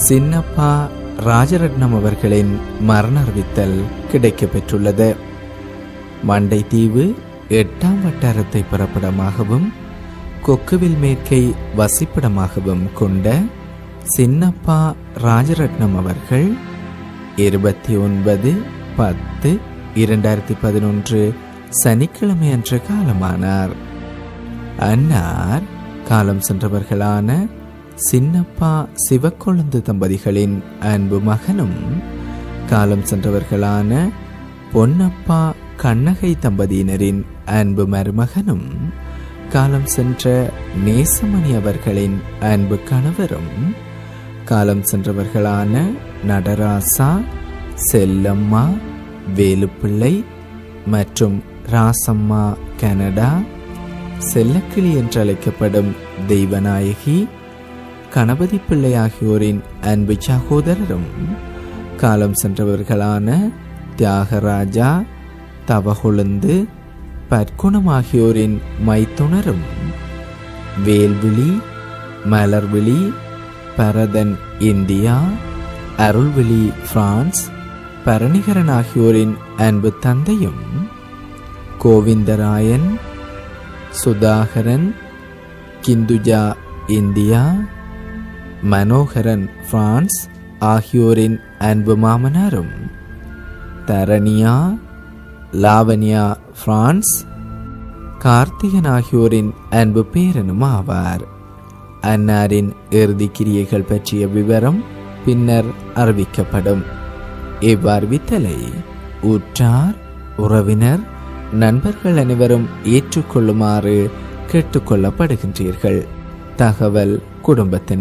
சின்னப்பா ராஜரட்னம் அவர்களின் மரண அறிவித்தல் கிடைக்கப் பெற்றுள்ளது. மண்டைத்தீவு 8ஆம் வட்டாரத்தை புறப்படமாகவும் கொக்குவில் மேற்கை வசிப்பிடமாகவும் கொண்ட சின்னப்பா ராஜரட்னம் அவர்கள் 29/10/2011 சனிக்கிழமை அன்று காலமானார். அன்னார் காலம் சென்றவர்களான சின்னப்பா சிவக்கொழுந்து தம்பதிகளின் அன்பு மகனும், காலம் சென்றவர்களான பொன்னப்பா கண்ணகை தம்பதியினரின் அன்பு மருமகனும், காலம் சென்ற நேசமணி அவர்களின் அன்பு கணவரும், காலம் சென்றவர்களான நடராசா, செல்லம்மா, வேலுப்பிள்ளை மற்றும் ராசம்மா கனடா, செல்லக்கிளி என்று அழைக்கப்படும் தெய்வநாயகி, கணபதி பிள்ளை ஆகியோரின் அன்பு சகோதரரும், காலம் சென்றவர்களான தியாகராஜா, தவகொழுந்து, பற்குணம் ஆகியோரின் மைத்துணரும், வேல்விழி, மலர்விழி, பரதன் இந்தியா, அருள்விழி பிரான்ஸ், பரணிகரன் ஆகியோரின் அன்பு தந்தையும், கோவிந்தராயன், சுதாகரன், கிந்துஜா இந்தியா, மனோகரன் பிரான்ஸ் ஆகியோரின் அன்பு மாமனாரும், தரணியா, லாவண்யா பிரான்ஸ், கார்த்திகன் ஆகியோரின் அன்பு பேரனும் ஆவார். அன்னாரின் இறுதி கிரியைகள் பற்றிய விவரம் பின்னர் அறிவிக்கப்படும். இவ்வறிவித்தலை உற்றார், உறவினர், நண்பர்கள் அனைவரும் ஏற்றுக்கொள்ளுமாறு கேட்டுக்கொள்ளப்படுகின்றீர்கள். தகவல் குடும்பத்தினர்.